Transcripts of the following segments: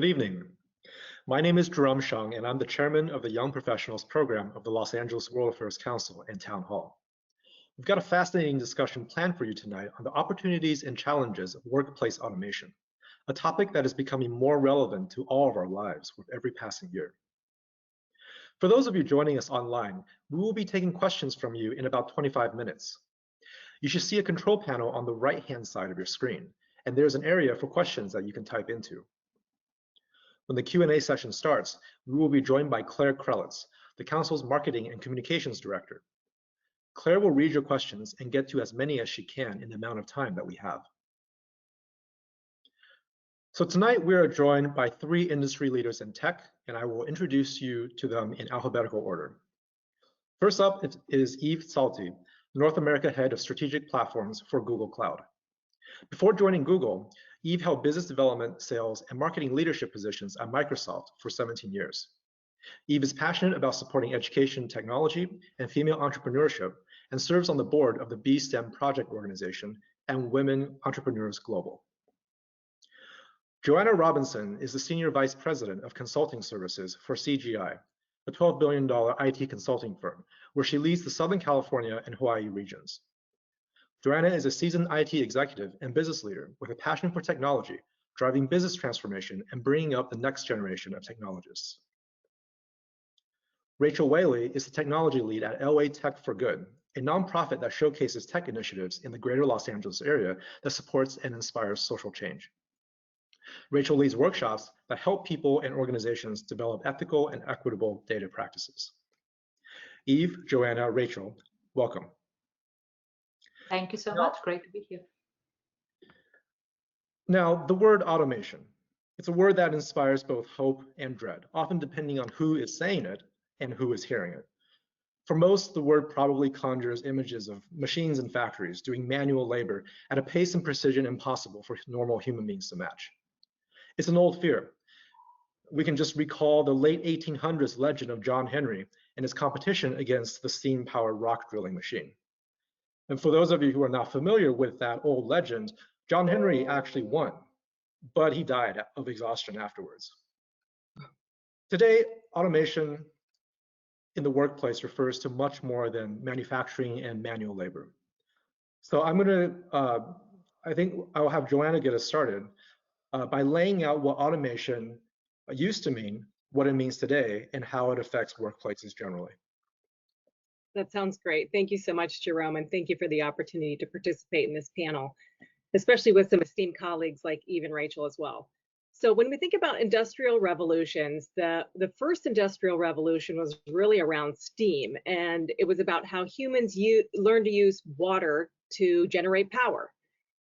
Good evening. My name is Jerome Hsiang, and I'm the chairman of the Young Professionals program of the Los Angeles World Affairs Council and Town Hall. We've got a fascinating discussion planned for you tonight on the opportunities and challenges of workplace automation, a topic that is becoming more relevant to all of our lives with every passing year. For those of you joining us online, we will be taking questions from you in about 25 minutes. You should see a control panel on the right-hand side of your screen, and there's an area for questions that you can type into. When the Q&A session starts, we will be joined by Claire Krelitz, the Council's Marketing and Communications Director. Claire will read your questions and get to as many as she can in the amount of time that we have. So tonight we are joined by 3 industry leaders in tech, and I will introduce you to them in alphabetical order. First up is Psalti, North America Head of Strategic Platforms for Google Cloud. Before joining Google, Eve held business development, sales, and marketing leadership positions at Microsoft for 17 years. Eve is passionate about supporting education technology and female entrepreneurship and serves on the board of the B-STEM project organization and Women Entrepreneurs Global. Joanna Robinson is the Senior Vice President of Consulting Services for CGI, a $12 billion IT consulting firm, where she leads the Southern California and Hawaii regions. Joanna is a seasoned IT executive and business leader with a passion for technology, driving business transformation and bringing up the next generation of technologists. Rachel Whaley is the technology lead at LA Tech for Good, a nonprofit that showcases tech initiatives in the greater Los Angeles area that supports and inspires social change. Rachel leads workshops that help people and organizations develop ethical and equitable data practices. Eve, Joanna, Rachel, welcome. Thank you so much. Great to be here. Now, the word automation. It's a word that inspires both hope and dread, often depending on who is saying it and who is hearing it. For most, the word probably conjures images of machines and factories doing manual labor at a pace and precision impossible for normal human beings to match. It's an old fear. We can just recall the late 1800s legend of John Henry and his competition against the steam-powered rock drilling machine. And for those of you who are not familiar with that old legend, John Henry actually won, but he died of exhaustion afterwards. Today, automation in the workplace refers to much more than manufacturing and manual labor. So I think I'll have Joanna get us started by laying out what automation used to mean, what it means today, and how it affects workplaces generally. That sounds great. Thank you so much, Jerome, and thank you for the opportunity to participate in this panel, especially with some esteemed colleagues like Eve and Rachel as well. So when we think about industrial revolutions, the first industrial revolution was really around steam, and it was about how humans learned to use water to generate power.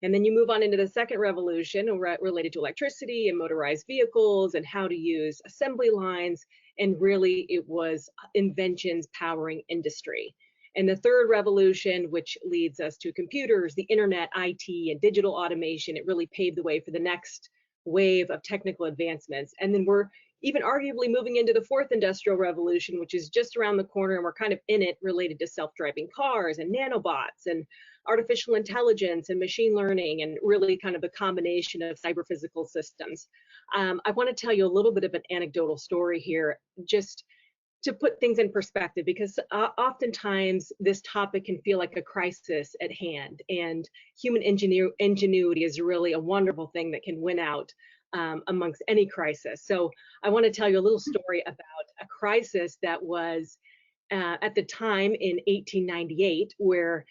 And then you move on into the second revolution related to electricity and motorized vehicles and how to use assembly lines. And really, it was inventions powering industry. And the third revolution, which leads us to computers, the internet, IT, and digital automation, it really paved the way for the next wave of technical advancements. And then we're even arguably moving into the fourth industrial revolution, which is just around the corner, and we're kind of in it, related to self-driving cars and nanobots and artificial intelligence and machine learning, and really kind of a combination of cyber-physical systems. I want to tell you a little bit of an anecdotal story here, just to put things in perspective, because oftentimes this topic can feel like a crisis at hand, and human ingenuity is really a wonderful thing that can win out amongst any crisis. So I want to tell you a little story about a crisis that was at the time in 1898, where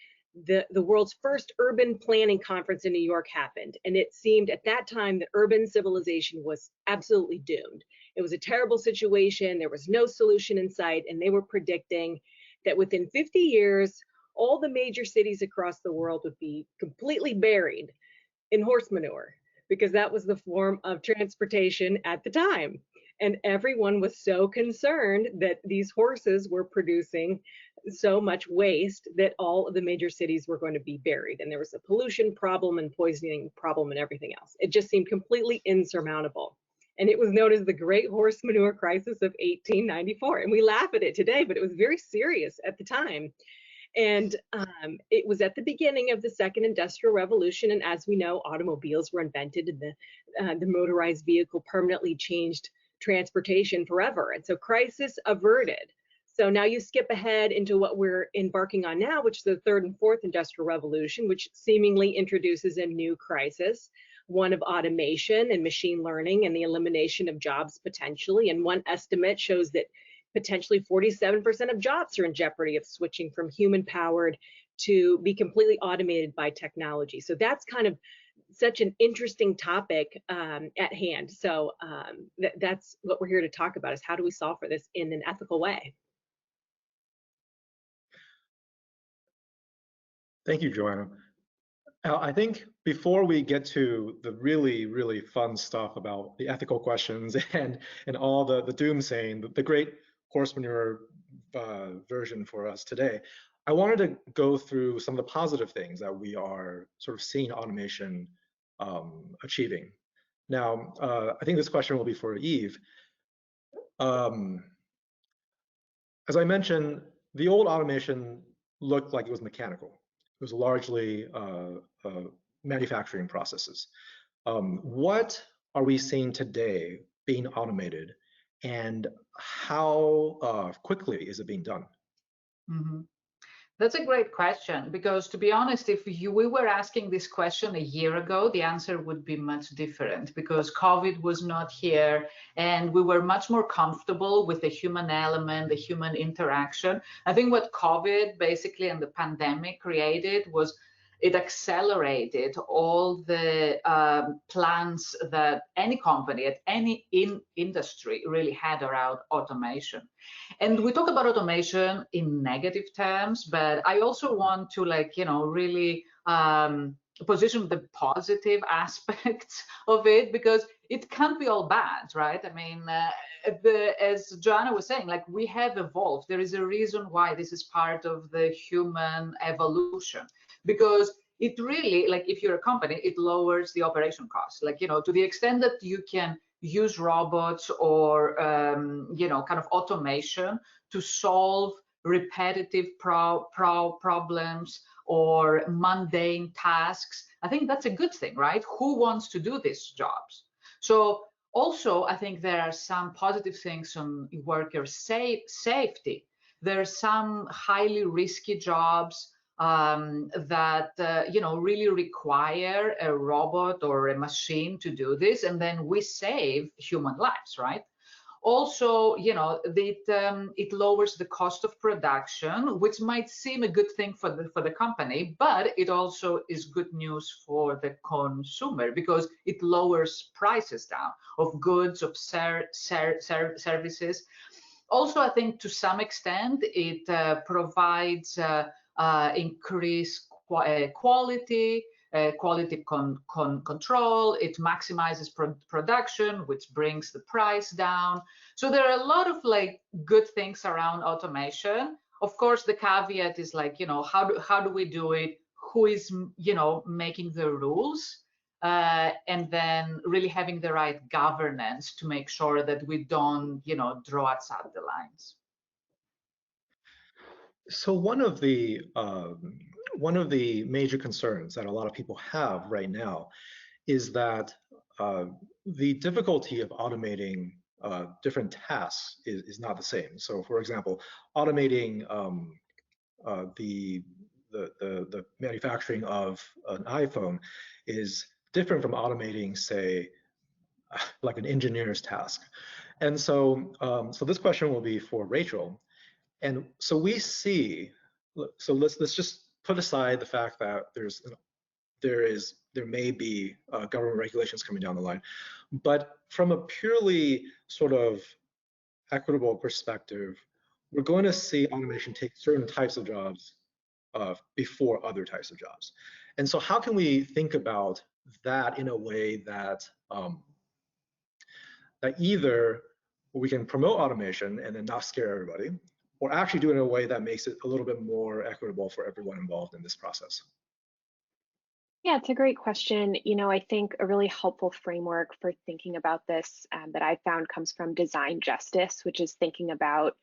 the world's first urban planning conference in New York happened. And it seemed at that time that urban civilization was absolutely doomed. It was a terrible situation. There was no solution in sight. And they were predicting that within 50 years, all the major cities across the world would be completely buried in horse manure, because that was the form of transportation at the time. And everyone was so concerned that these horses were producing so much waste that all of the major cities were going to be buried. And there was a pollution problem and poisoning problem and everything else. It just seemed completely insurmountable. And it was known as the Great Horse Manure Crisis of 1894. And we laugh at it today, but it was very serious at the time. And it was at the beginning of the second industrial revolution. And as we know, automobiles were invented, and the motorized vehicle permanently changed transportation forever. And so crisis averted. So now you skip ahead into what we're embarking on now, which is the third and fourth industrial revolution, which seemingly introduces a new crisis, one of automation and machine learning and the elimination of jobs potentially. And one estimate shows that potentially 47% of jobs are in jeopardy of switching from human-powered to be completely automated by technology. So that's kind of such an interesting topic at hand. So that's what we're here to talk about, is how do we solve for this in an ethical way? Thank you, Joanna. I think before we get to the really, really fun stuff about the ethical questions and all the doomsaying, the great horse manure version for us today, I wanted to go through some of the positive things that we are sort of seeing automation achieving. Now, I think this question will be for Eve. As I mentioned, the old automation looked like it was mechanical. It was largely manufacturing processes. What are we seeing today being automated, and how quickly is it being done? Mm-hmm. That's a great question, because to be honest, if we were asking this question a year ago, the answer would be much different, because COVID was not here and we were much more comfortable with the human element, the human interaction. I think what COVID basically and the pandemic created was it accelerated all the plans that any company at any industry really had around automation. And we talk about automation in negative terms, but I also want to, like, really position the positive aspects of it, because it can't be all bad, right? I mean, as Joanna was saying, like, we have evolved. There is a reason why this is part of the human evolution, because it really, like, if you're a company, it lowers the operation costs. Like, to the extent that you can use robots or, kind of automation to solve repetitive problems or mundane tasks, I think that's a good thing, right? Who wants to do these jobs? So also, I think there are some positive things on worker safety. There are some highly risky jobs that really require a robot or a machine to do this, and then we save human lives, right? Also, it lowers the cost of production, which might seem a good thing for the company, but it also is good news for the consumer, because it lowers prices down of goods, of services. Also, I think to some extent it provides increased quality control. It maximizes production, which brings the price down. So there are a lot of, like, good things around automation. Of course, the caveat is, like, how do we do it? Who is, making the rules? And then really having the right governance to make sure that we don't, draw outside the lines. So one of the major concerns that a lot of people have right now is that the difficulty of automating different tasks is not the same. So, for example, automating the manufacturing of an iPhone is different from automating, say, like an engineer's task. And so, so this question will be for Rachel. And so we see, so let's just put aside the fact that there may be government regulations coming down the line, but from a purely sort of equitable perspective, we're going to see automation take certain types of jobs before other types of jobs. And so how can we think about that in a way that that either we can promote automation and then not scare everybody, or actually do it in a way that makes it a little bit more equitable for everyone involved in this process? Yeah, it's a great question. I think a really helpful framework for thinking about this that I found comes from design justice, which is thinking about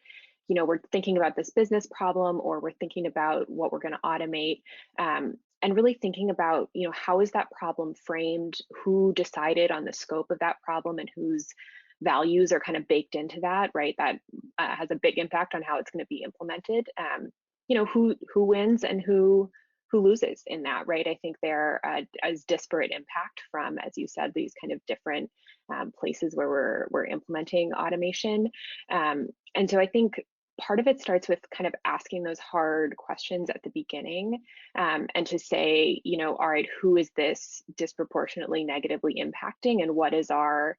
we're thinking about this business problem, or we're thinking about what we're going to automate, and really thinking about, how is that problem framed, who decided on the scope of that problem, and whose values are kind of baked into that, right? That has a big impact on how it's going to be implemented. Who wins and who loses in that, right? I think there is disparate impact from, as you said, these kind of different places where we're implementing automation. And so I think part of it starts with kind of asking those hard questions at the beginning, and to say, all right, who is this disproportionately negatively impacting, and what is our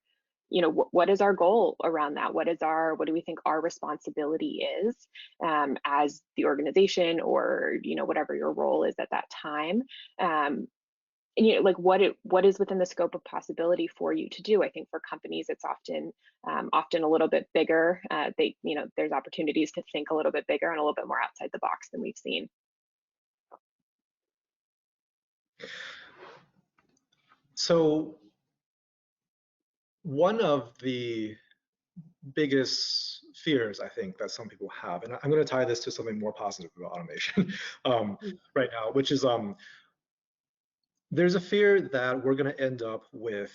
what is our goal around that? What do we think our responsibility is as the organization, or whatever your role is at that time? And like what is within the scope of possibility for you to do? I think for companies, it's often a little bit bigger. There's opportunities to think a little bit bigger and a little bit more outside the box than we've seen. So one of the biggest fears, I think, that some people have, and I'm going to tie this to something more positive about automation right now, which is there's a fear that we're going to end up with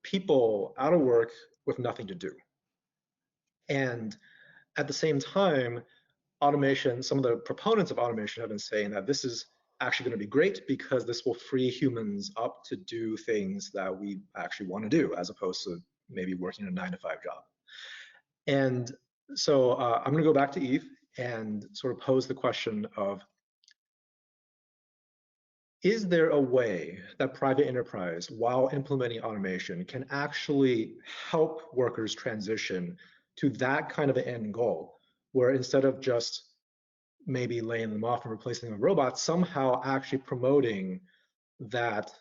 people out of work with nothing to do. And at the same time, automation, some of the proponents of automation have been saying that this is actually going to be great because this will free humans up to do things that we actually want to do, as opposed to maybe working a 9-to-5 job. And so I'm going to go back to Eve and sort of pose the question of, is there a way that private enterprise, while implementing automation, can actually help workers transition to that kind of an end goal, where instead of just maybe laying them off and replacing them with robots, somehow actually promoting that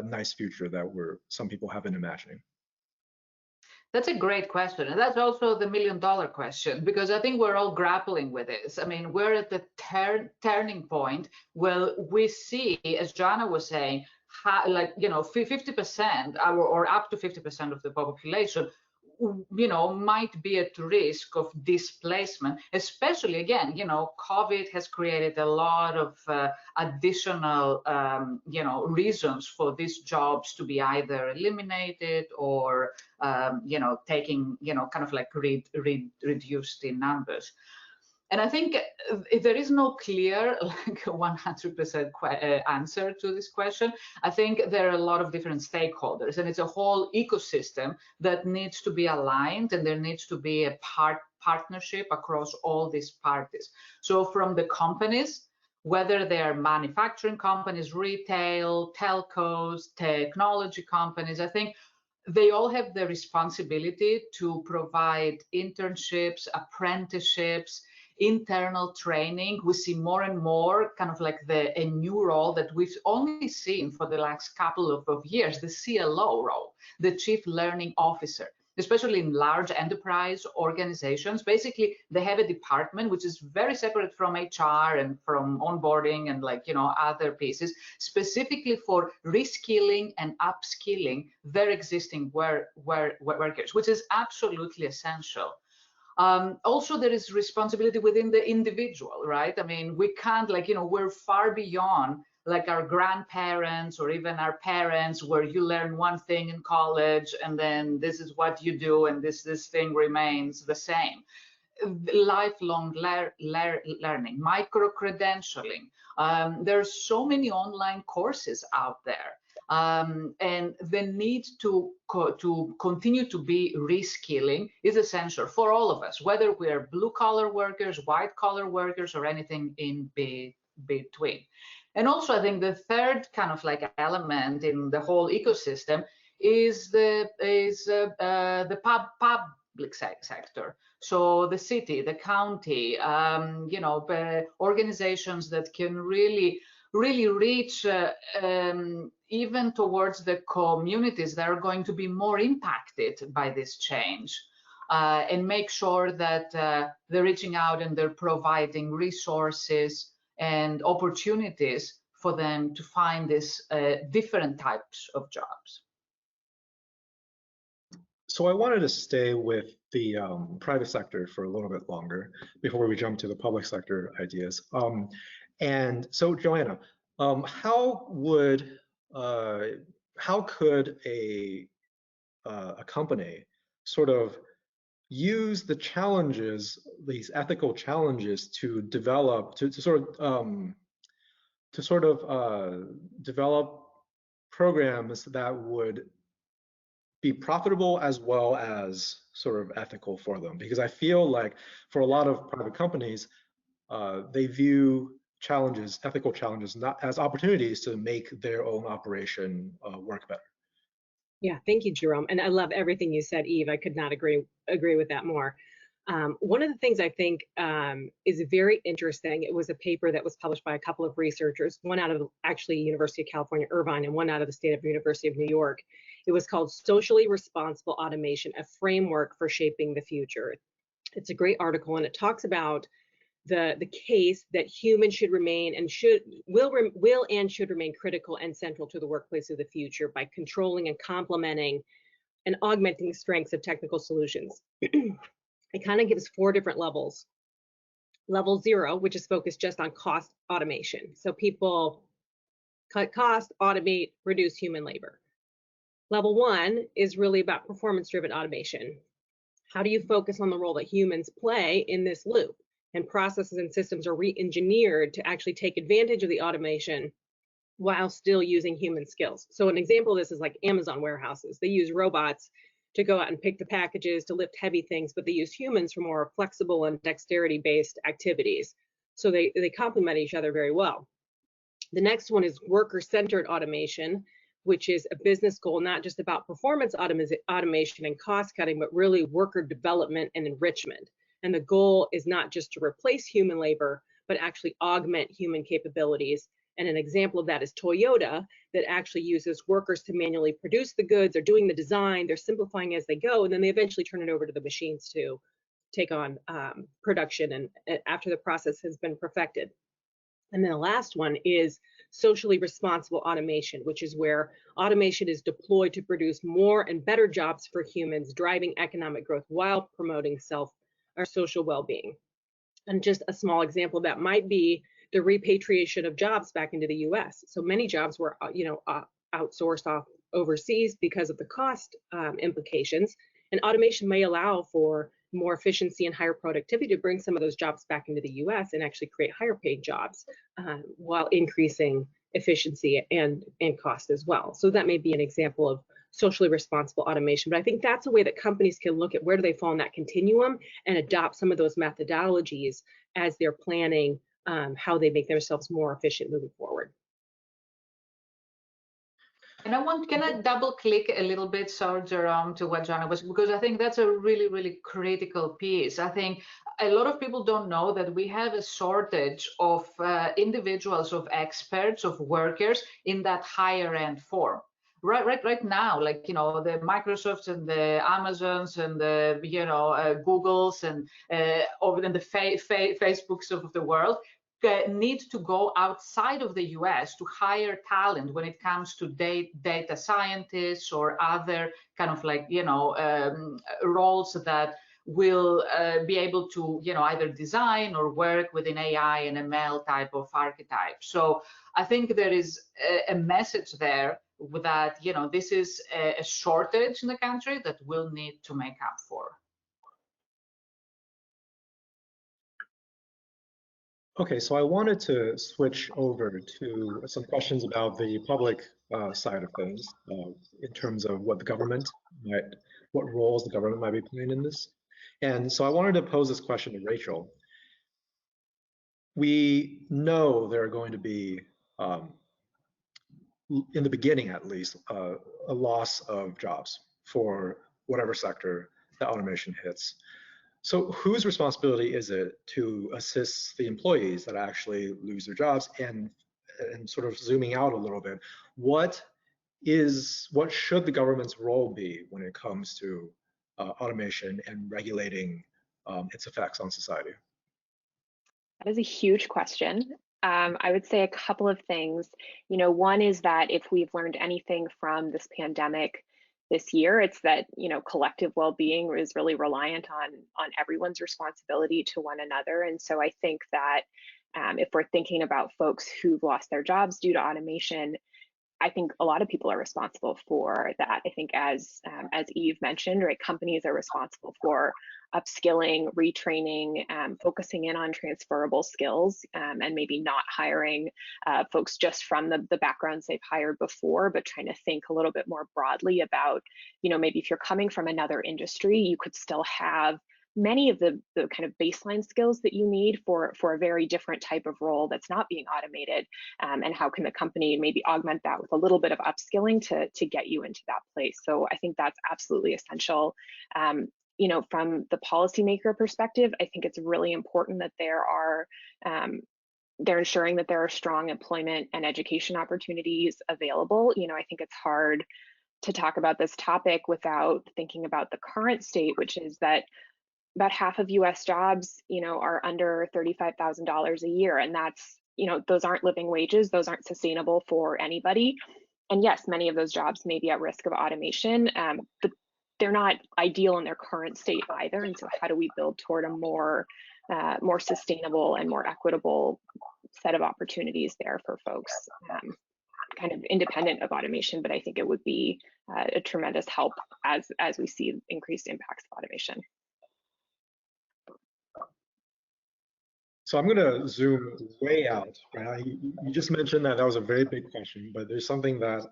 nice future that some people have been imagining? That's a great question. And that's also the million-dollar question, because I think we're all grappling with this. I mean, we're at the turning point where we see, as Joanna was saying, how, 50% or up to 50% of the population might be at risk of displacement, especially, again, COVID has created a lot of additional, reasons for these jobs to be either eliminated or, taking, kind of like reduced in numbers. And I think there is no clear, 100% answer to this question. I think there are a lot of different stakeholders, and it's a whole ecosystem that needs to be aligned, and there needs to be a partnership across all these parties. So from the companies, whether they're manufacturing companies, retail, telcos, technology companies, I think they all have the responsibility to provide internships, apprenticeships, internal training. We see more and more kind of like a new role that we've only seen for the last couple of years, the CLO role, the Chief Learning Officer, especially in large enterprise organizations. Basically, they have a department which is very separate from HR and from onboarding and other pieces, specifically for reskilling and upskilling their existing workers, which is absolutely essential. Also, there is responsibility within the individual, right? I mean, we can't we're far beyond our grandparents or even our parents, where you learn one thing in college and then this is what you do and this thing remains the same. Lifelong learning, micro-credentialing. There's so many online courses out there. And the need to continue to be reskilling is essential for all of us, whether we are blue-collar workers, white-collar workers, or anything in between. And also, I think the third kind of element in the whole ecosystem is the public sector. So the city, the county, organizations that can really reach even towards the communities that are going to be more impacted by this change, and make sure that they're reaching out and they're providing resources and opportunities for them to find these different types of jobs. So I wanted to stay with the private sector for a little bit longer before we jump to the public sector ideas. And so, Joanna, how could a company sort of use the challenges, these ethical challenges, to develop, to sort of develop programs that would be profitable as well as sort of ethical for them? Because I feel like for a lot of private companies, they view challenges, ethical challenges, not as opportunities to make their own operation work better. Yeah, thank you, Jerome. And I love everything you said, Eve. I could not agree with that more. One of the things I think is very interesting, it was a paper that was published by a couple of researchers, one out of actually University of California, Irvine, and one out of the state of University of New York. It was called Socially Responsible Automation, a Framework for Shaping the Future. It's a great article, and it talks about the case that humans should remain and will and should remain critical and central to the workplace of the future by controlling and complementing and augmenting the strengths of technical solutions. It kind of gives 4 different levels. Level 0, which is focused just on cost automation. So people cut cost, automate, reduce human labor. Level 1 is really about performance-driven automation. How do you focus on the role that humans play in this loop? And processes and systems are re-engineered to actually take advantage of the automation while still using human skills. So an example of this is like Amazon warehouses. They use robots to go out and pick the packages, to lift heavy things, but they use humans for more flexible and dexterity-based activities. So they complement each other very well. The next one is worker-centered automation, which is a business goal, not just about performance automation and cost cutting, but really worker development and enrichment. And the goal is not just to replace human labor, but actually augment human capabilities. And an example of that is Toyota, that actually uses workers to manually produce the goods. They're doing the design, they're simplifying as they go, and then they eventually turn it over to the machines to take on production and after the process has been perfected. And then the last one is socially responsible automation, which is where automation is deployed to produce more and better jobs for humans, driving economic growth while promoting social well-being. And just a small example of that might be the repatriation of jobs back into the U.S. So many jobs were, outsourced off overseas because of the cost implications. And automation may allow for more efficiency and higher productivity to bring some of those jobs back into the U.S. and actually create higher paid jobs while increasing efficiency and cost as well. So that may be an example of socially responsible automation. But I think that's a way that companies can look at where do they fall in that continuum and adopt some of those methodologies as they're planning how they make themselves more efficient moving forward. And can I double click a little bit, sorry, Jerome, to what Joanna was, because I think that's a really, really critical piece. I think a lot of people don't know that we have a shortage of individuals, of experts, of workers in that higher end form. Right now, like, the Microsofts and the Amazons and the, Googles and the Facebooks of the world need to go outside of the US to hire talent when it comes to data scientists or other kind of like, roles that will be able to, either design or work within AI and ML type of archetypes. So I think there is a message there that, this is a shortage in the country that we'll need to make up for. Okay, so I wanted to switch over to some questions about the public side of things in terms of what roles the government might be playing in this. And so I wanted to pose this question to Rachel. We know there are going to be, in the beginning at least, a loss of jobs for whatever sector that automation hits. So whose responsibility is it to assist the employees that actually lose their jobs? And sort of zooming out a little bit, what should the government's role be when it comes to automation and regulating its effects on society? That is a huge question. I would say a couple of things. One is that if we've learned anything from this pandemic, this year. It's that, collective well-being is really reliant on everyone's responsibility to one another. And so I think that if we're thinking about folks who've lost their jobs due to automation, I think a lot of people are responsible for that. I think as Eve mentioned, right, companies are responsible for upskilling, retraining, focusing in on transferable skills, and maybe not hiring folks just from the backgrounds they've hired before, but trying to think a little bit more broadly about, maybe if you're coming from another industry, you could still have many of the kind of baseline skills that you need for a very different type of role that's not being automated, and how can the company maybe augment that with a little bit of upskilling to get you into that place. So I think that's absolutely essential. From the policymaker perspective, I think it's really important that they're ensuring that there are strong employment and education opportunities available. I think it's hard to talk about this topic without thinking about the current state, which is that about half of US jobs, are under $35,000 a year. And that's, those aren't living wages, those aren't sustainable for anybody. And yes, many of those jobs may be at risk of automation, but they're not ideal in their current state either. And so how do we build toward a more sustainable and more equitable set of opportunities there for folks, kind of independent of automation? But I think it would be a tremendous help as we see increased impacts of automation. So I'm going to zoom way out. Right? You just mentioned that was a very big question, but there's something that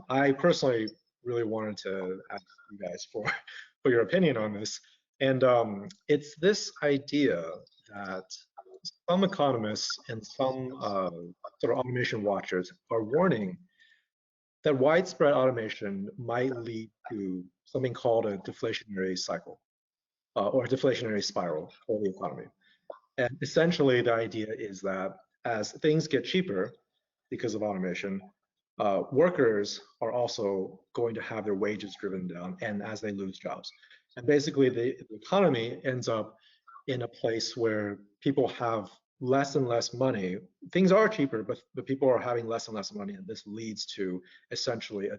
I personally really wanted to ask you guys for your opinion on this. And it's this idea that some economists and some sort of automation watchers are warning that widespread automation might lead to something called a deflationary cycle or a deflationary spiral for the economy. And essentially, the idea is that as things get cheaper because of automation, workers are also going to have their wages driven down, and as they lose jobs. And basically, the economy ends up in a place where people have less and less money. Things are cheaper, but people are having less and less money, and this leads to essentially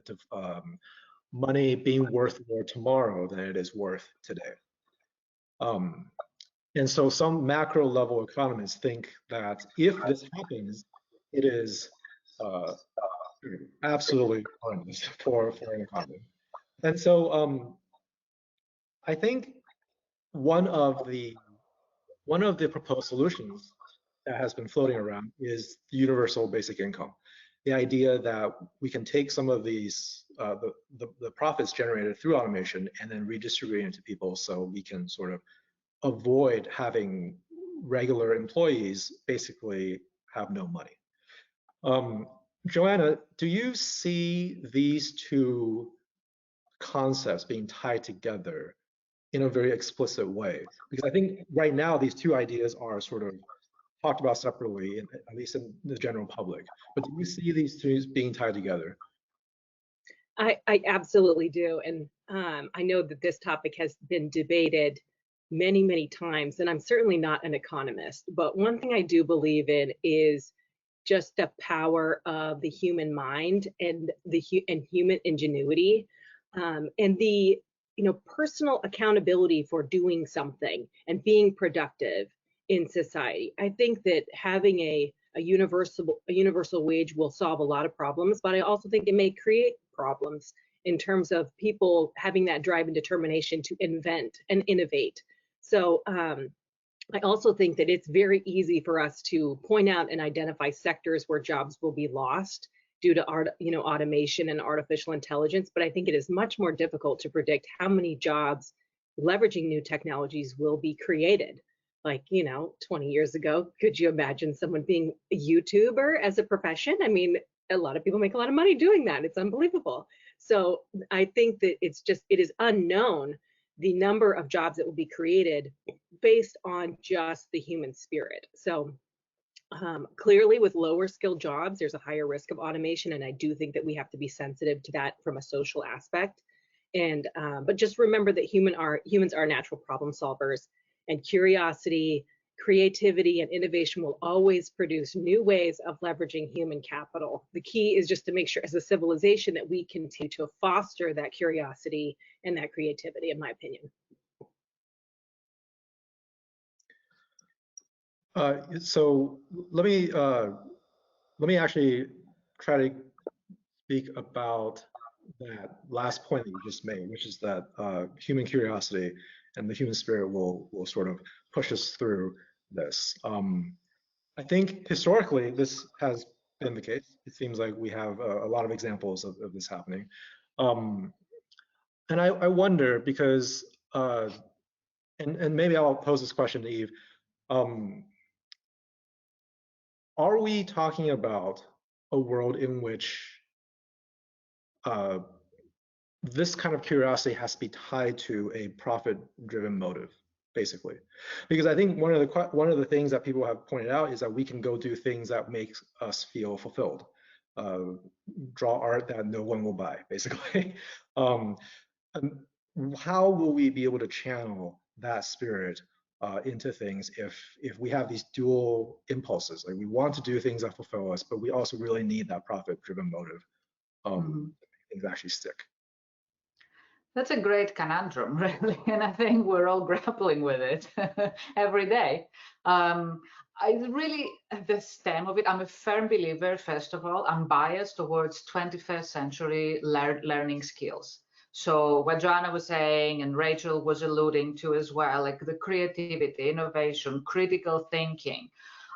money being worth more tomorrow than it is worth today. And so some macro level economists think that if this happens, it is absolutely harmless for an economy. And so I think one of the proposed solutions that has been floating around is the universal basic income. The idea that we can take some of these the profits generated through automation and then redistribute it to people, so we can sort of avoid having regular employees basically have no money. Joanna, do you see these two concepts being tied together in a very explicit way? Because I think right now these two ideas are sort of talked about separately, at least in the general public. But do you see these two being tied together? I absolutely do. And I know that this topic has been debated many, many times, and I'm certainly not an economist, but one thing I do believe in is just the power of the human mind and human ingenuity, and the personal accountability for doing something and being productive in society. I think that having a universal wage will solve a lot of problems, but I also think it may create problems in terms of people having that drive and determination to invent and innovate. So I also think that it's very easy for us to point out and identify sectors where jobs will be lost due to automation and artificial intelligence, but I think it is much more difficult to predict how many jobs leveraging new technologies will be created. Like, 20 years ago, could you imagine someone being a YouTuber as a profession? I mean, a lot of people make a lot of money doing that. It's unbelievable. So I think that it is unknown the number of jobs that will be created based on just the human spirit. So clearly with lower skilled jobs, there's a higher risk of automation. And I do think that we have to be sensitive to that from a social aspect. And but just remember that humans are natural problem solvers, and curiosity creativity and innovation will always produce new ways of leveraging human capital. The key is just to make sure as a civilization that we continue to foster that curiosity and that creativity, in my opinion. So let me actually try to speak about that last point that you just made, which is that human curiosity and the human spirit will sort of push us through this. I think historically this has been the case. It seems like we have a lot of examples of this happening. And I wonder because, and maybe I'll pose this question to Eve, are we talking about a world in which this kind of curiosity has to be tied to a profit-driven motive, basically? Because I think one of the things that people have pointed out is that we can go do things that make us feel fulfilled, draw art that no one will buy, basically. And how will we be able to channel that spirit into things if we have these dual impulses? Like, we want to do things that fulfill us, but we also really need that profit-driven motive to make things actually stick. That's a great conundrum, really, and I think we're all grappling with it every day. I really, at the stem of it, I'm a firm believer, first of all, I'm biased towards 21st century learning skills. So what Joanna was saying and Rachel was alluding to as well, like the creativity, innovation, critical thinking.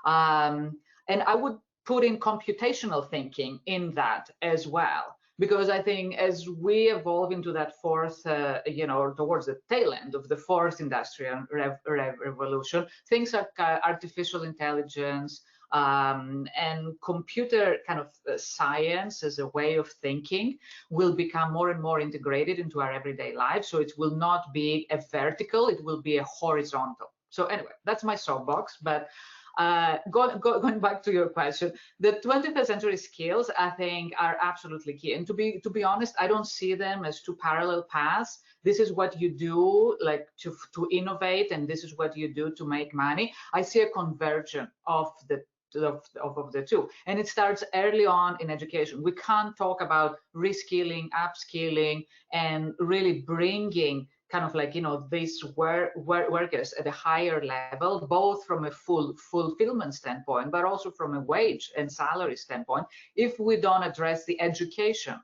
And I would put in computational thinking in that as well. Because I think as we evolve into that fourth, towards the tail end of the fourth industrial revolution, things like artificial intelligence and computer kind of science as a way of thinking will become more and more integrated into our everyday lives. So it will not be a vertical, it will be a horizontal. So anyway, that's my soapbox, but going back to your question, the 21st century skills, I think, are absolutely key. And to be honest, I don't see them as two parallel paths. This is what you do, like to innovate, and this is what you do to make money. I see a convergence of the two, and it starts early on in education. We can't talk about reskilling, upskilling, and really bringing kind of like, these workers at a higher level, both from a fulfillment standpoint, but also from a wage and salary standpoint, if we don't address the education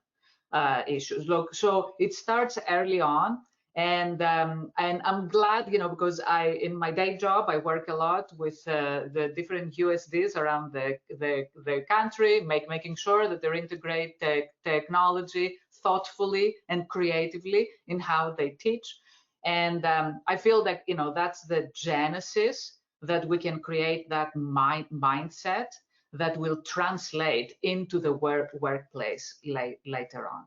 issues. Look, so it starts early on, and I'm glad, because in my day job, I work a lot with the different USDs around the country, making sure that they integrate technology thoughtfully and creatively in how they teach. And I feel that, that's the genesis, that we can create that mindset that will translate into the workplace later on.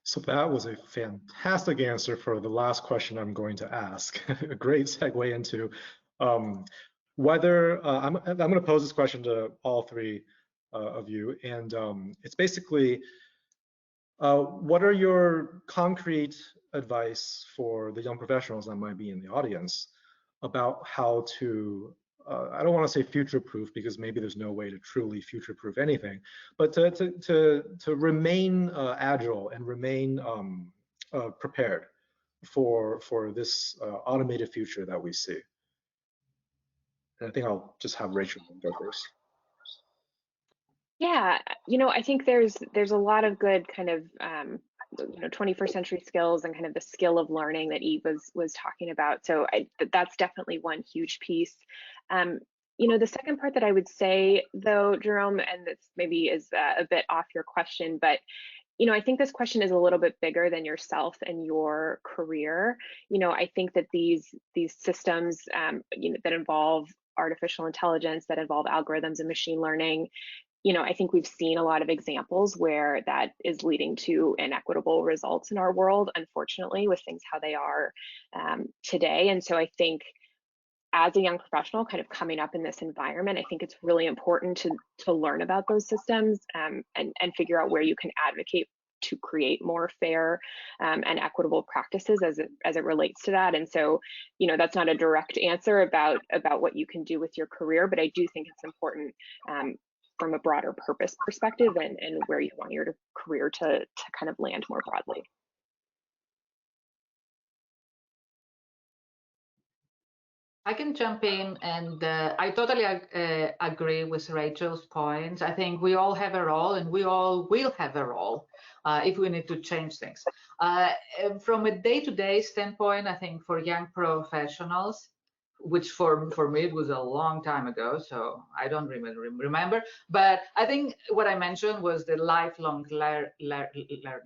So that was a fantastic answer for the last question I'm going to ask. A great segue into whether I'm going to pose this question to all three of you, and it's basically, what are your concrete advice for the young professionals that might be in the audience about how to, I don't want to say future-proof, because maybe there's no way to truly future-proof anything, but to remain agile and remain prepared for this automated future that we see? And I think I'll just have Rachel go first. Yeah, I think there's a lot of good kind of 21st century skills and kind of the skill of learning that Eve was talking about. So that's definitely one huge piece. The second part that I would say, though, Jerome, and this maybe is a bit off your question, but I think this question is a little bit bigger than yourself and your career. I think that these systems that involve artificial intelligence, that involve algorithms and machine learning, I think we've seen a lot of examples where that is leading to inequitable results in our world, unfortunately, with things how they are today. And so I think as a young professional kind of coming up in this environment, I think it's really important to learn about those systems and figure out where you can advocate to create more fair and equitable practices as it relates to that. And so, you know, that's not a direct answer about what you can do with your career, but I do think it's important from a broader purpose perspective and where you want your career to kind of land more broadly. I can jump in, and I totally agree with Rachel's points. I think we all have a role, and we all will have a role if we need to change things. From a day-to-day standpoint, I think for young professionals, which for me it was a long time ago, so I don't remember. But I think what I mentioned was the lifelong learning,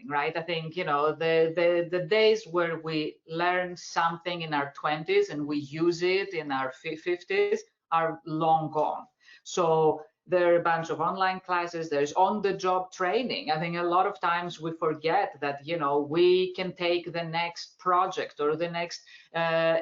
right? I think, you know, the days where we learn something in our 20s and we use it in our 50s are long gone. So there are a bunch of online classes, there's on-the-job training. I think a lot of times we forget that, you know, we can take the next project or the next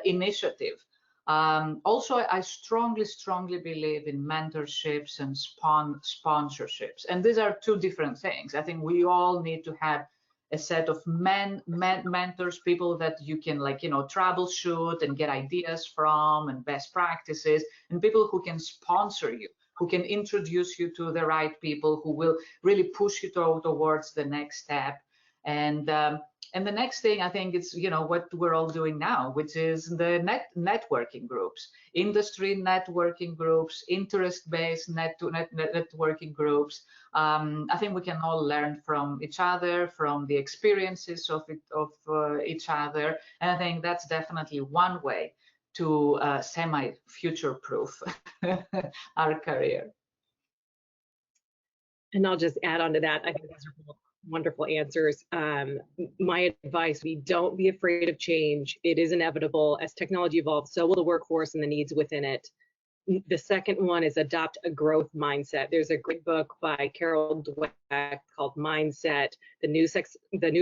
initiative. Also, I strongly believe in mentorships and sponsorships. And these are two different things. I think we all need to have a set of mentors, people that you can, like, you know, troubleshoot and get ideas from and best practices, and people who can sponsor you, who can introduce you to the right people, who will really push you towards the next step. And the next thing, I think, it's, you know, what we're all doing now, which is the networking groups, industry networking groups, interest-based networking groups. I think we can all learn from each other, from the experiences of each other. And I think that's definitely one way to semi-future-proof our career. And I'll just add on to that. I think those are wonderful answers. My advice: don't be afraid of change. It is inevitable. As technology evolves, so will the workforce and the needs within it. The second one is adopt a growth mindset. There's a great book by Carol Dweck called Mindset, the new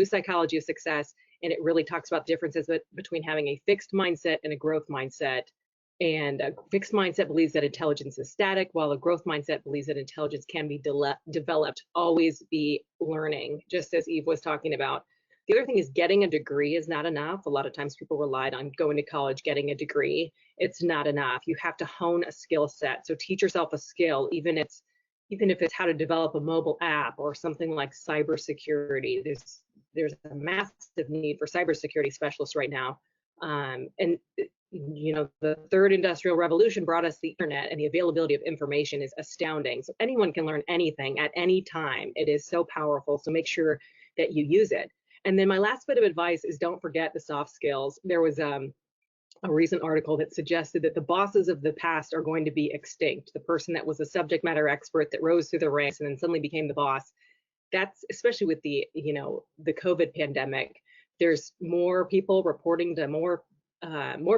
psychology of success. And it really talks about differences between having a fixed mindset and a growth mindset. And a fixed mindset believes that intelligence is static, while a growth mindset believes that intelligence can be developed, always be learning, just as Eve was talking about. The other thing is getting a degree is not enough. A lot of times people relied on going to college, getting a degree. It's not enough. You have to hone a skill set. So teach yourself a skill, even if it's how to develop a mobile app or something like cybersecurity. There's a massive need for cybersecurity specialists right now. And you know, the third industrial revolution brought us the internet, and the availability of information is astounding. So anyone can learn anything at any time. It is so powerful. So make sure that you use it. And then my last bit of advice is don't forget the soft skills. There was a recent article that suggested that the bosses of the past are going to be extinct. The person that was a subject matter expert that rose through the ranks and then suddenly became the boss. That's especially with the, you know, the COVID pandemic. There's more people reporting to more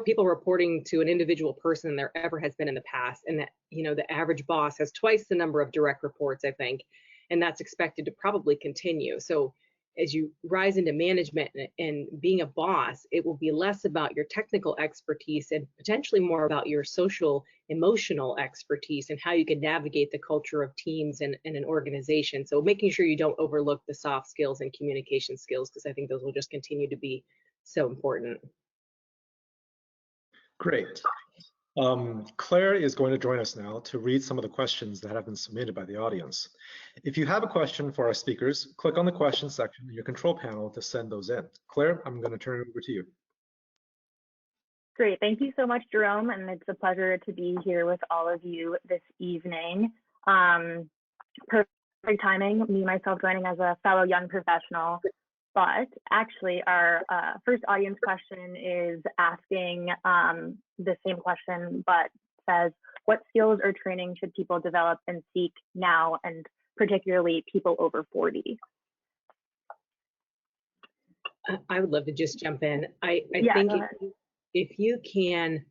people reporting to an individual person than there ever has been in the past. And that, you know, the average boss has twice the number of direct reports, I think, and that's expected to probably continue. So as you rise into management and being a boss, it will be less about your technical expertise and potentially more about your social, emotional expertise and how you can navigate the culture of teams and an organization. So making sure you don't overlook the soft skills and communication skills, because I think those will just continue to be so important. Great. Claire is going to join us now to read some of the questions that have been submitted by the audience. If you have a question for our speakers, click on the questions section in your control panel to send those in. Claire, I'm going to turn it over to you. Great. Thank you so much, Jerome. And it's a pleasure to be here with all of you this evening. Perfect timing, me, myself joining as a fellow young professional. But actually, our first audience question is asking the same question, but says, what skills or training should people develop and seek now, and particularly people over 40? I would love to just jump in. I Yeah, think if you can,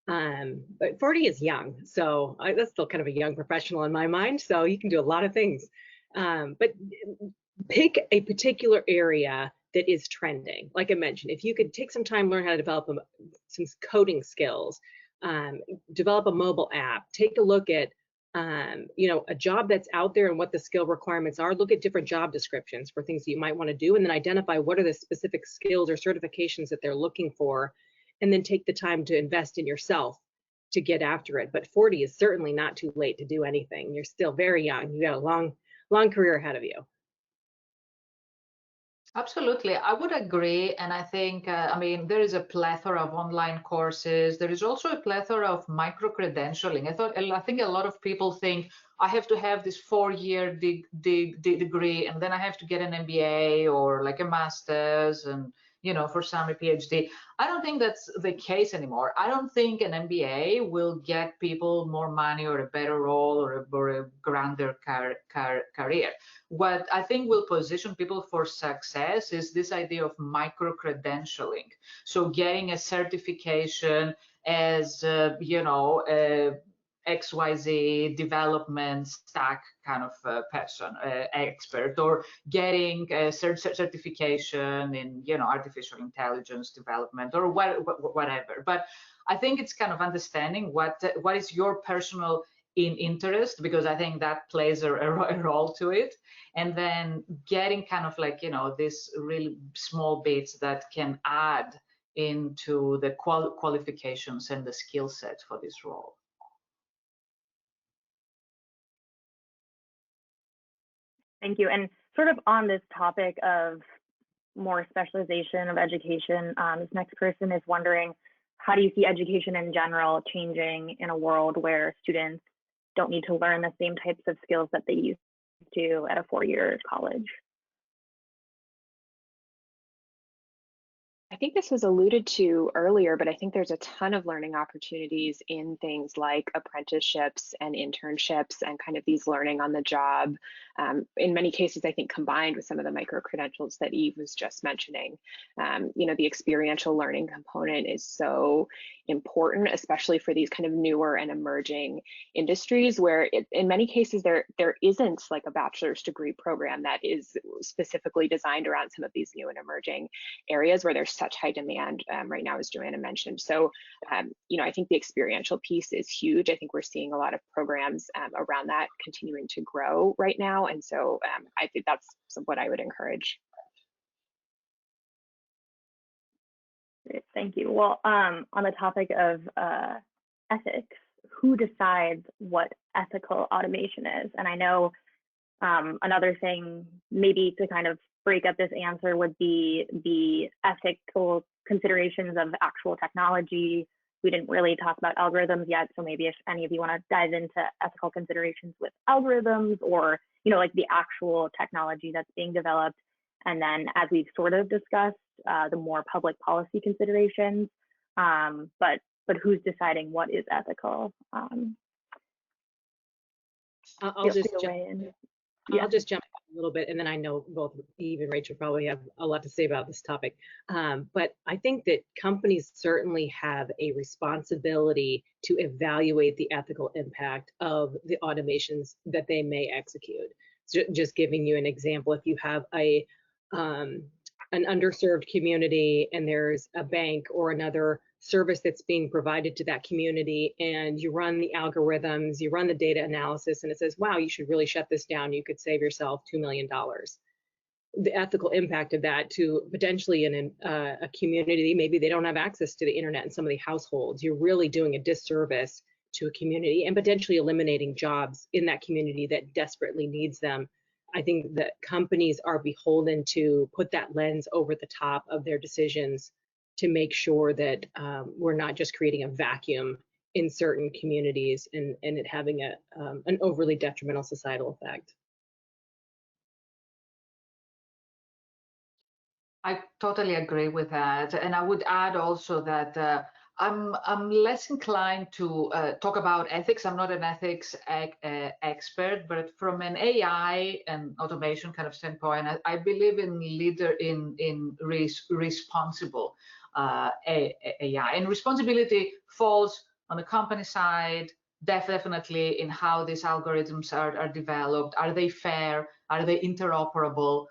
but 40 is young, so that's still kind of a young professional in my mind, so you can do a lot of things. But pick a particular area that is trending. Like I mentioned, if you could take some time, learn how to develop some coding skills, develop a mobile app, take a look at you know, a job that's out there and what the skill requirements are. Look at different job descriptions for things that you might want to do, and then identify what are the specific skills or certifications that they're looking for, and then take the time to invest in yourself to get after it. But 40 is certainly not too late to do anything. You're still very young. You got a long career ahead of you. Absolutely, I would agree. And I think, I mean, there is a plethora of online courses. There is also a plethora of micro-credentialing. I think a lot of people think, I have to have this 4-year degree, and then I have to get an MBA or like a master's, and, you know, for some a PhD. I don't think that's the case anymore. I don't think an MBA will get people more money or a better role or a grander career. What I think will position people for success is this idea of micro-credentialing. So getting a certification as, you know, XYZ development stack kind of person, expert, or getting a certification in, you know, artificial intelligence development, or whatever. But I think it's kind of understanding what is your personal interest, because I think that plays a role to it, and then getting kind of like, you know, these really small bits that can add into the qualifications and the skill set for this role. Thank you. And sort of on this topic of more specialization of education, this next person is wondering, how do you see education in general changing in a world where students don't need to learn the same types of skills that they used to at a 4-year college? I think this was alluded to earlier, but I think there's a ton of learning opportunities in things like apprenticeships and internships and kind of these learning on the job. In many cases, I think combined with some of the micro-credentials that Eve was just mentioning. You know, the experiential learning component is so important, especially for these kind of newer and emerging industries where in many cases there isn't like a bachelor's degree program that is specifically designed around some of these new and emerging areas where there's such high demand right now, as Joanna mentioned. So, you know, I think the experiential piece is huge. I think we're seeing a lot of programs around that continuing to grow right now. And so I think that's what I would encourage. Great, thank you. Well, on the topic of ethics, who decides what ethical automation is? And I know another thing maybe to kind of break up this answer would be the ethical considerations of actual technology. We didn't really talk about algorithms yet, so maybe if any of you want to dive into ethical considerations with algorithms, or, you know, like the actual technology that's being developed. And then, as we've sort of discussed, the more public policy considerations, but who's deciding what is ethical? I'll just jump a little bit, and then I know both Eve and Rachel probably have a lot to say about this topic. But I think that companies certainly have a responsibility to evaluate the ethical impact of the automations that they may execute. So just giving you an example, if you have an underserved community and there's a bank or another service that's being provided to that community, and you run the algorithms, you run the data analysis, and it says, wow, you should really shut this down. You could save yourself $2 million. The ethical impact of that to potentially in a community, maybe they don't have access to the internet in some of the households. You're really doing a disservice to a community and potentially eliminating jobs in that community that desperately needs them. I think that companies are beholden to put that lens over the top of their decisions to make sure that we're not just creating a vacuum in certain communities and it having an overly detrimental societal effect. I totally agree with that. And I would add also that I'm less inclined to talk about ethics. I'm not an ethics expert, but from an AI and automation kind of standpoint, I believe in responsible AI. And responsibility falls on the company side, definitely in how these algorithms are developed. Are they fair? Are they interoperable?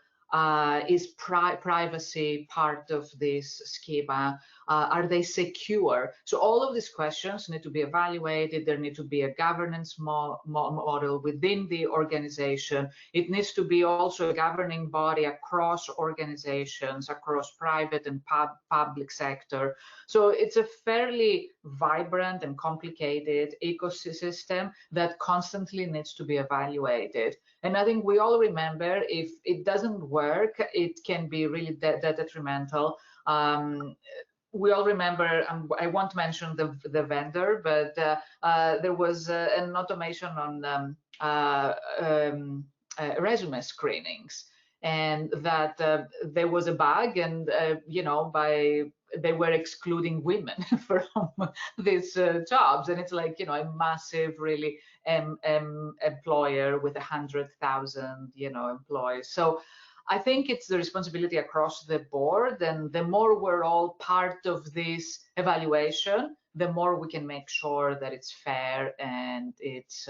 Is privacy part of this schema? Are they secure? So all of these questions need to be evaluated. There need to be a governance model within the organization. It needs to be also a governing body across organizations, across private and public sector. So it's a fairly vibrant and complicated ecosystem that constantly needs to be evaluated. And I think we all remember, if it doesn't work, it can be really detrimental. We all remember, I won't mention the vendor, but there was an automation on resume screenings, and that there was a bug, and they were excluding women from these jobs, and it's like, a massive, really employer with 100,000 employees. So I think it's the responsibility across the board, and the more we're all part of this evaluation, the more we can make sure that it's fair and it's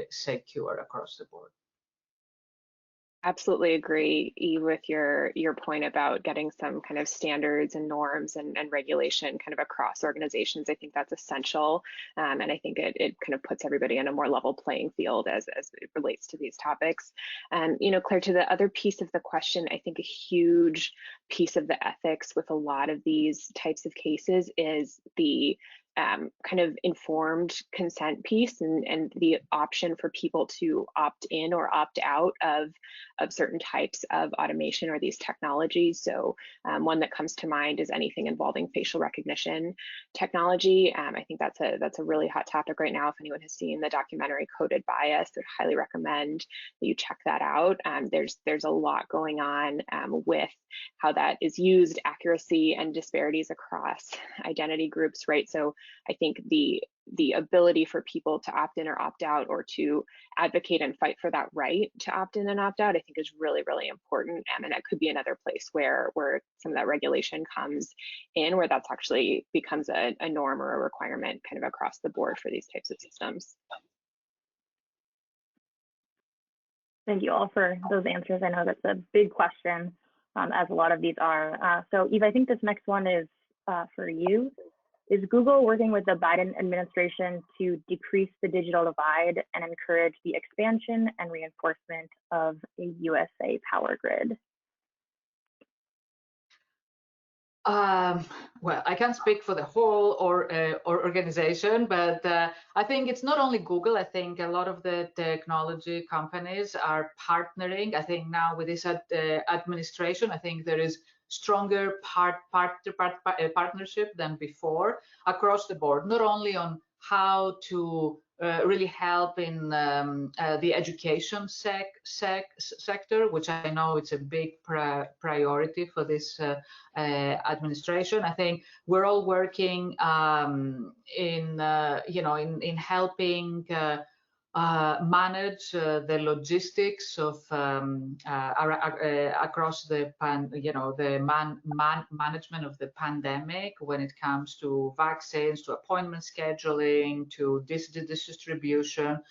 secure across the board. Absolutely agree, Eve, with your point about getting some kind of standards and norms and regulation kind of across organizations. I think that's essential, and I think it kind of puts everybody on a more level playing field as it relates to these topics. Claire, to the other piece of the question, I think a huge piece of the ethics with a lot of these types of cases is the kind of informed consent piece and the option for people to opt in or opt out of certain types of automation or these technologies. So one that comes to mind is anything involving facial recognition technology. I think that's a really hot topic right now. If anyone has seen the documentary Coded Bias, I highly recommend that you check that out. There's a lot going on with how that is used, accuracy and disparities across identity groups, right? So I think the ability for people to opt in or opt out, or to advocate and fight for that right to opt in and opt out, I think is really, really important. And that could be another place where some of that regulation comes in, where that's actually becomes a norm or a requirement kind of across the board for these types of systems. Thank you all for those answers. I know that's a big question, as a lot of these are. So Eve, I think this next one is for you. Is Google working with the Biden administration to decrease the digital divide and encourage the expansion and reinforcement of a USA power grid? Well, I can't speak for the whole or organization, but I think it's not only Google. I think a lot of the technology companies are partnering. I think now with this administration, I think there is stronger partnership than before across the board, not only on how to really help in the education sector, which I know it's a big priority for this administration. I think we're all working in helping manage the logistics of across the management of the pandemic when it comes to vaccines, to appointment scheduling, to distribution.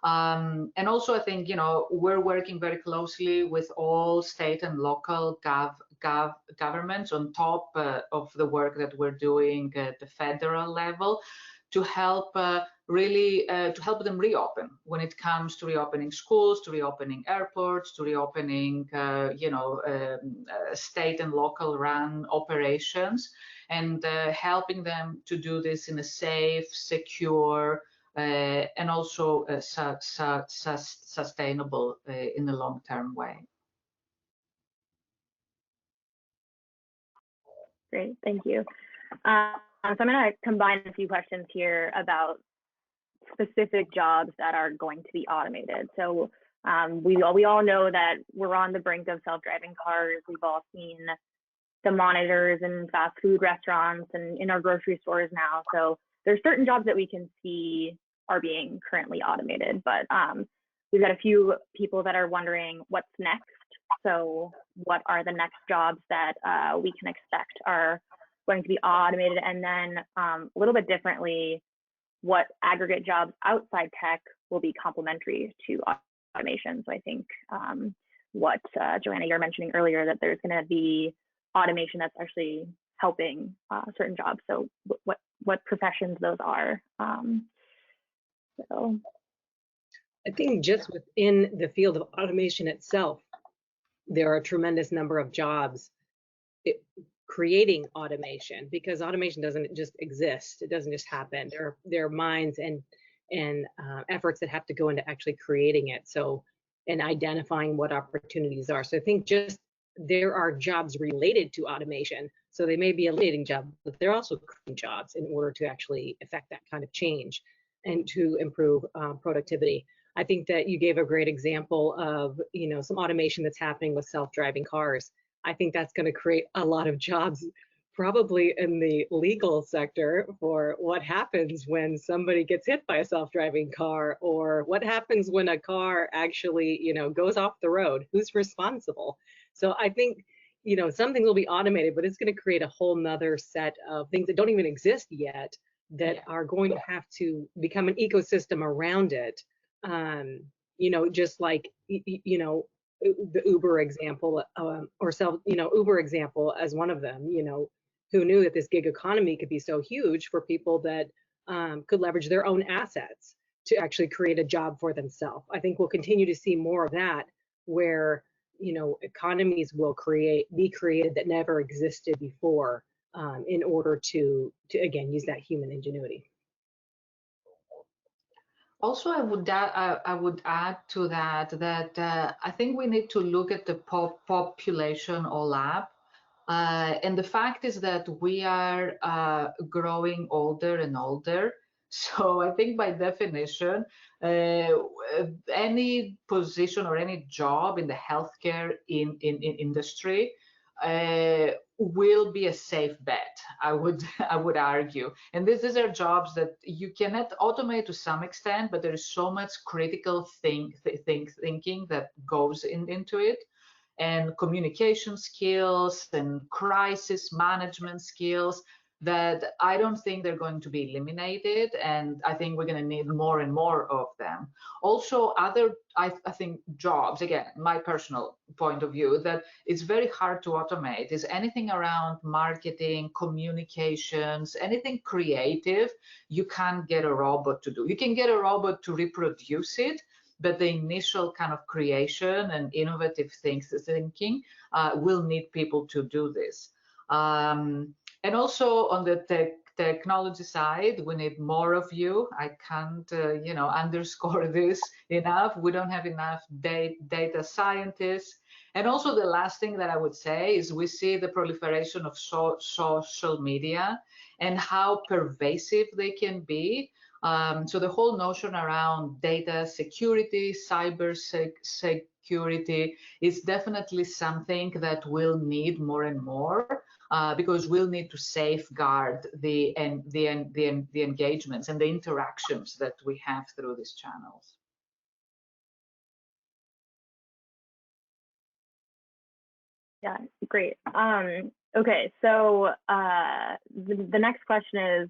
And also, I think we're working very closely with all state and local governments on top of the work that we're doing at the federal level to help to help them reopen when it comes to reopening schools, to reopening airports, to reopening state and local run operations, and helping them to do this in a safe, secure, and also sustainable in a long-term way. Great, thank you. So I'm going to combine a few questions here about specific jobs that are going to be automated. So we all know that we're on the brink of self-driving cars. We've all seen the monitors in fast food restaurants and in our grocery stores now. So there's certain jobs that we can see are being currently automated, but we've got a few people that are wondering what's next. So what are the next jobs that we can expect are going to be automated? And then a little bit differently, what aggregate jobs outside tech will be complementary to automation? So I think what Joanna, you're mentioning earlier, that there's going to be automation that's actually helping certain jobs. So what professions those are. So I think just within the field of automation itself, there are a tremendous number of jobs creating automation, because automation doesn't just exist. It doesn't just happen. There are minds and efforts that have to go into actually creating it. So, and identifying what opportunities are. So I think just there are jobs related to automation. So they may be eliminating jobs, but they're also creating jobs in order to actually affect that kind of change and to improve productivity. I think that you gave a great example of, some automation that's happening with self-driving cars. I think that's going to create a lot of jobs, probably in the legal sector, for what happens when somebody gets hit by a self-driving car, or what happens when a car actually, goes off the road. Who's responsible? So I think, some things will be automated, but it's going to create a whole nother set of things that don't even exist yet that are going to have to become an ecosystem around it. Just like, the Uber example, Uber example as one of them, who knew that this gig economy could be so huge for people that could leverage their own assets to actually create a job for themselves. I think we'll continue to see more of that, where, economies will be created that never existed before, in order to again use that human ingenuity. Also, I would add to that I think we need to look at the population all up. And the fact is that we are growing older and older. So I think by definition, any position or any job in the healthcare industry will be a safe bet, I would argue. And these are jobs that you cannot automate to some extent, but there is so much critical thinking that goes into it, and communication skills and crisis management skills that I don't think they're going to be eliminated, and I think we're going to need more and more of them. Also, I think jobs, again, my personal point of view, that it's very hard to automate, is anything around marketing, communications, anything creative, you can't get a robot to do. You can get a robot to reproduce it, but the initial kind of creation and innovative thinking will need people to do this. And also on the technology side, we need more of you. I can't, underscore this enough. We don't have enough data scientists. And also the last thing that I would say is we see the proliferation of social media and how pervasive they can be. So the whole notion around data security, cyber security is definitely something that we'll need more and more, because we'll need to safeguard the engagements and the interactions that we have through these channels. Yeah, great. Okay, so the next question is,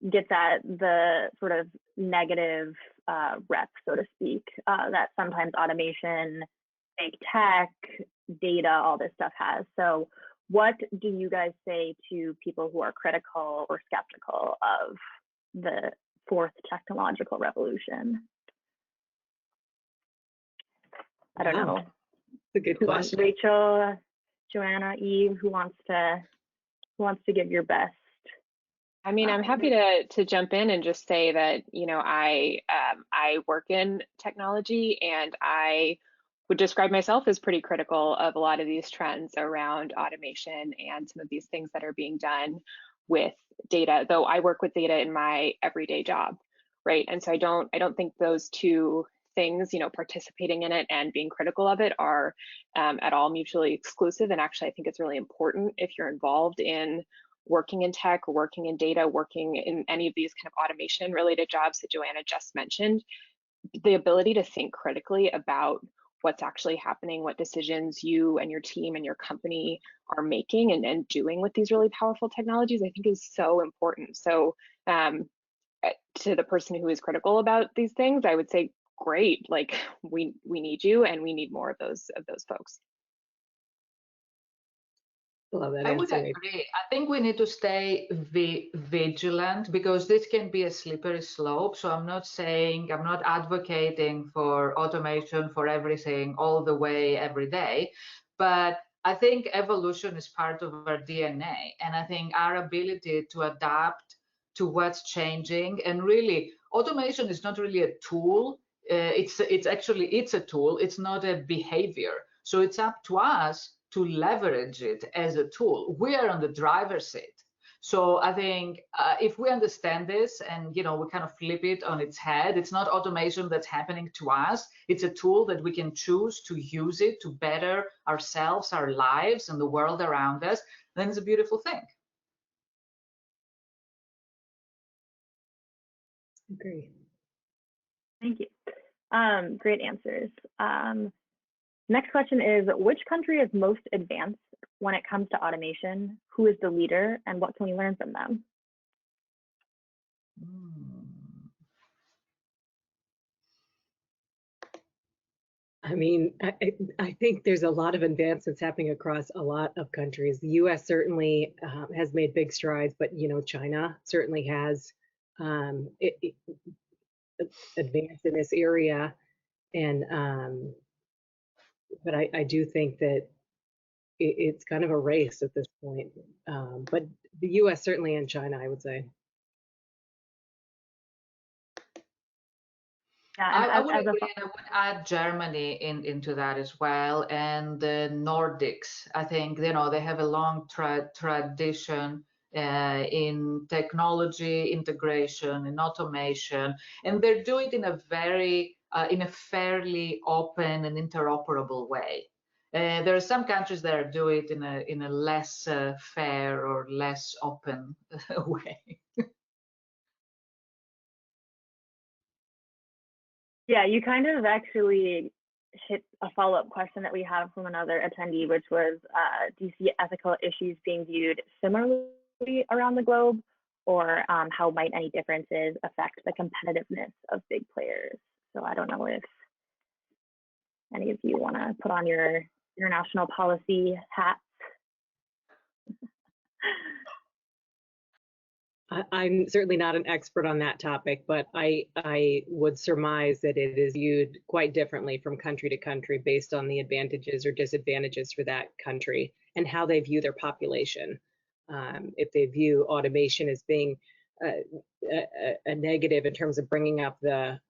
gets at the sort of negative rep, so to speak, that sometimes automation, big tech, data, all this stuff has. So what do you guys say to people who are critical or skeptical of the fourth technological revolution? I don't know. It's a good question. Rachel, Joanna, Eve, who wants to give your best? I mean, I'm happy to jump in and just say that, I work in technology, and I would describe myself as pretty critical of a lot of these trends around automation and some of these things that are being done with data, though I work with data in my everyday job, right? And so I don't think those two things, participating in it and being critical of it, are at all mutually exclusive. And actually, I think it's really important, if you're involved in working in tech, or working in data, working in any of these kind of automation related jobs that Joanna just mentioned, the ability to think critically about what's actually happening, what decisions you and your team and your company are making and doing with these really powerful technologies, I think is so important. So to the person who is critical about these things, I would say great, like we need you, and we need more of those folks. Love that I would answer. agree. I think we need to stay vigilant, because this can be a slippery slope. So I'm not advocating for automation for everything all the way every day, but I think evolution is part of our DNA. And I think our ability to adapt to what's changing, and really automation is not really a tool. It's a tool. It's not a behavior. So it's up to us to leverage it as a tool. We are on the driver's seat. So I think if we understand this and, we kind of flip it on its head, it's not automation that's happening to us. It's a tool that we can choose to use it to better ourselves, our lives, and the world around us. Then it's a beautiful thing. Agree. Thank you. Great answers. Next question is, which country is most advanced when it comes to automation? Who is the leader, and what can we learn from them? I mean, I think there's a lot of advancements happening across a lot of countries. The U.S. certainly has made big strides, but China certainly has advanced in this area, and but I do think that it's kind of a race at this point. But the U.S. certainly, and China, I would say. Yeah, I would agree, and I would add Germany into that as well, and the Nordics. I think they have a long tradition in technology integration, in automation, and they're doing it in a fairly open and interoperable way. There are some countries that do it in a less fair or less open way. Yeah, you kind of actually hit a follow-up question that we have from another attendee, which was, do you see ethical issues being viewed similarly around the globe, or how might any differences affect the competitiveness of big players? So I don't know if any of you want to put on your international policy hats. I'm certainly not an expert on that topic, but I would surmise that it is viewed quite differently from country to country based on the advantages or disadvantages for that country and how they view their population. If they view automation as being a negative in terms of bringing up the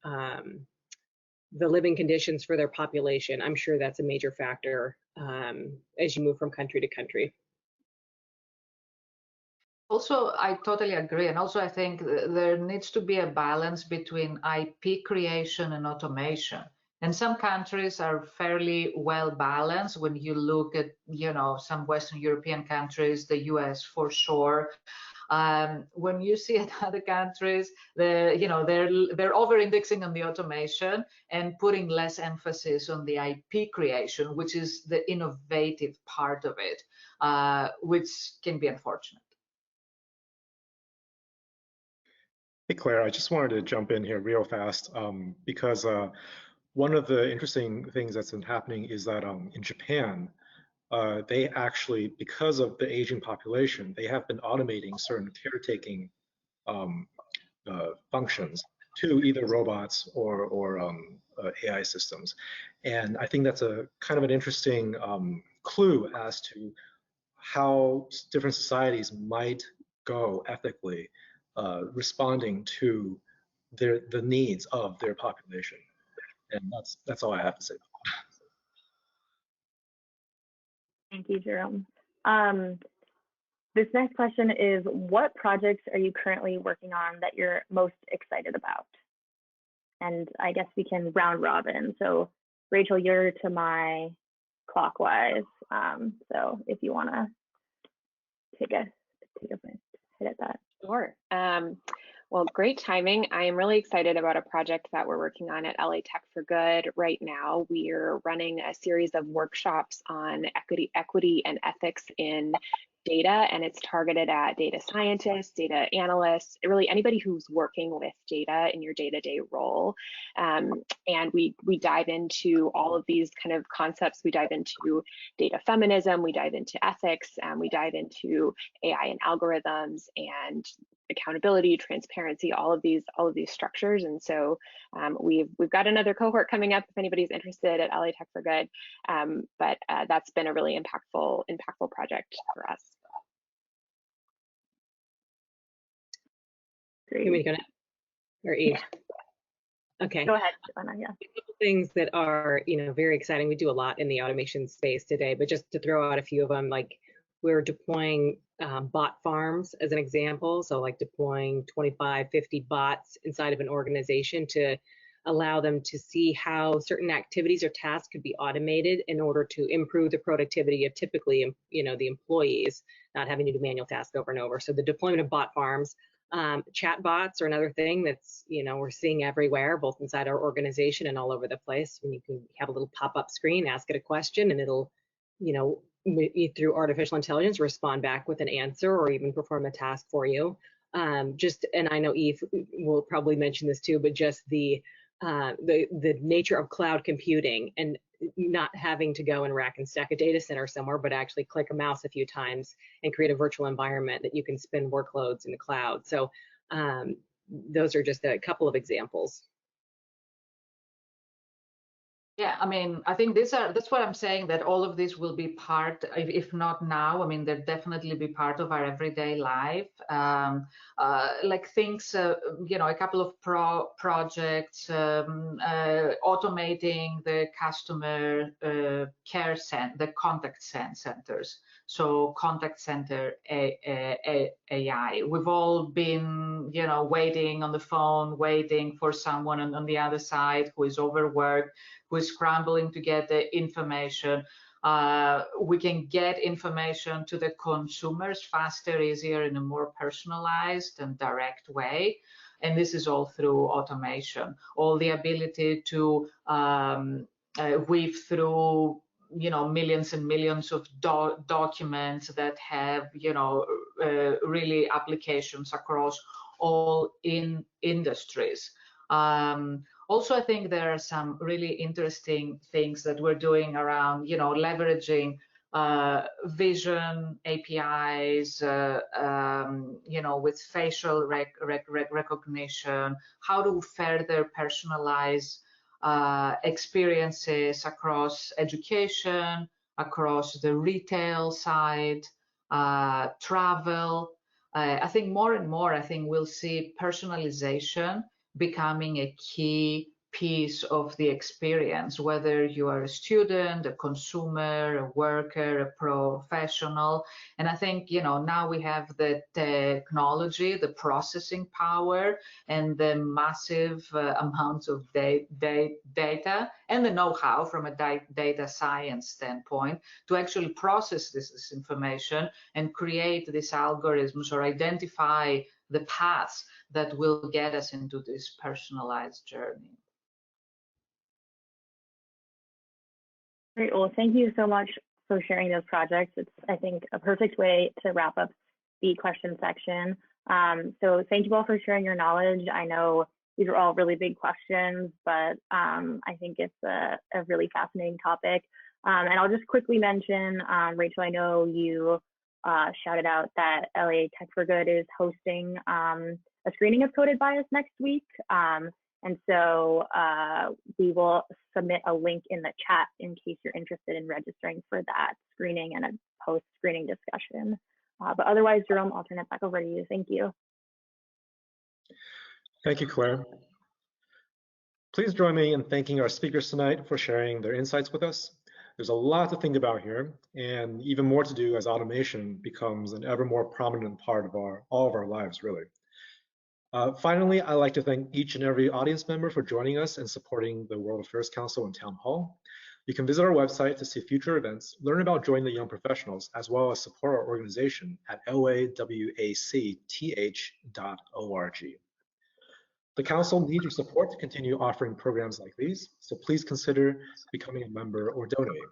living conditions for their population, I'm sure that's a major factor as you move from country to country. Also, I totally agree. And also, I think there needs to be a balance between IP creation and automation. And some countries are fairly well balanced when you look at, some Western European countries, the US for sure. When you see at other countries, they're over-indexing on the automation and putting less emphasis on the IP creation, which is the innovative part of it, which can be unfortunate. Hey, Claire, I just wanted to jump in here real fast because one of the interesting things that's been happening is that in Japan, they actually, because of the aging population, they have been automating certain caretaking functions to either robots or AI systems. And I think that's a kind of an interesting clue as to how different societies might go ethically responding to the needs of their population. And that's all I have to say. Thank you, Jerome. This next question is, what projects are you currently working on that you're most excited about? And I guess we can round robin. So Rachel, you're to my clockwise. So if you want to take a hit at that. Sure. Well, great timing. I am really excited about a project that we're working on at LA Tech for Good right now. We're running a series of workshops on equity and ethics in data, and it's targeted at data scientists, data analysts, really anybody who's working with data in your day-to-day role. And we dive into all of these kind of concepts. We dive into data feminism, we dive into ethics, we dive into AI and algorithms and accountability, transparency, all of these structures. And so we've got another cohort coming up if anybody's interested at LA Tech for Good. But that's been a really impactful project for us. Great. Can we go now? Or Eve? Okay. Go ahead, Joanna. Yeah. A couple things that are, very exciting. We do a lot in the automation space today, but just to throw out a few of them, like we're deploying bot farms as an example. So like deploying 25, 50 bots inside of an organization to allow them to see how certain activities or tasks could be automated in order to improve the productivity of typically, the employees, not having to do manual tasks over and over. So the deployment of bot farms. Chat bots are another thing that's, we're seeing everywhere, both inside our organization and all over the place. When you can have a little pop-up screen, ask it a question, and it'll, through artificial intelligence, respond back with an answer or even perform a task for you. And I know Eve will probably mention this too, but just the nature of cloud computing and not having to go and rack and stack a data center somewhere, but actually click a mouse a few times and create a virtual environment that you can spin workloads in the cloud. So those are just a couple of examples. Yeah, I mean, I think that's what I'm saying, that all of this will be part, if not now, I mean, they'll definitely be part of our everyday life. Like things, a couple of projects, automating the customer care the contact centers. So contact center AI. We've all been, waiting on the phone, waiting for someone on the other side who is overworked, who is scrambling to get the information. We can get information to the consumers faster, easier, in a more personalized and direct way. And this is all through automation. All the ability to weave through millions and millions of documents that have, really applications across all industries. Also, I think there are some really interesting things that we're doing around, leveraging vision APIs, with facial recognition, how to further personalize experiences across education, across the retail side, travel. I think more and more, we'll see personalization becoming a key piece of the experience, whether you are a student, a consumer, a worker, a professional. And I think, now we have the technology, the processing power, and the massive amounts of data and the know-how from a data science standpoint to actually process this information and create these algorithms or identify the paths that will get us into this personalized journey. Great. Well, thank you so much for sharing those projects. It's, I think, a perfect way to wrap up the question section. So thank you all for sharing your knowledge. I know these are all really big questions, but I think it's a really fascinating topic. And I'll just quickly mention, Rachel, I know you shouted out that LA Tech for Good is hosting a screening of coded bias next week. And so we will submit a link in the chat in case you're interested in registering for that screening and a post-screening discussion. But otherwise, Jerome, I'll turn it back over to you. Thank you. Thank you, Claire. Please join me in thanking our speakers tonight for sharing their insights with us. There's a lot to think about here, and even more to do as automation becomes an ever more prominent part of all of our lives, really. Finally, I'd like to thank each and every audience member for joining us and supporting the World Affairs Council and Town Hall. You can visit our website to see future events, learn about Join the Young Professionals, as well as support our organization at lawacth.org. The Council needs your support to continue offering programs like these, so please consider becoming a member or donating.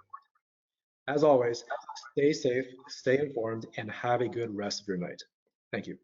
As always, stay safe, stay informed, and have a good rest of your night. Thank you.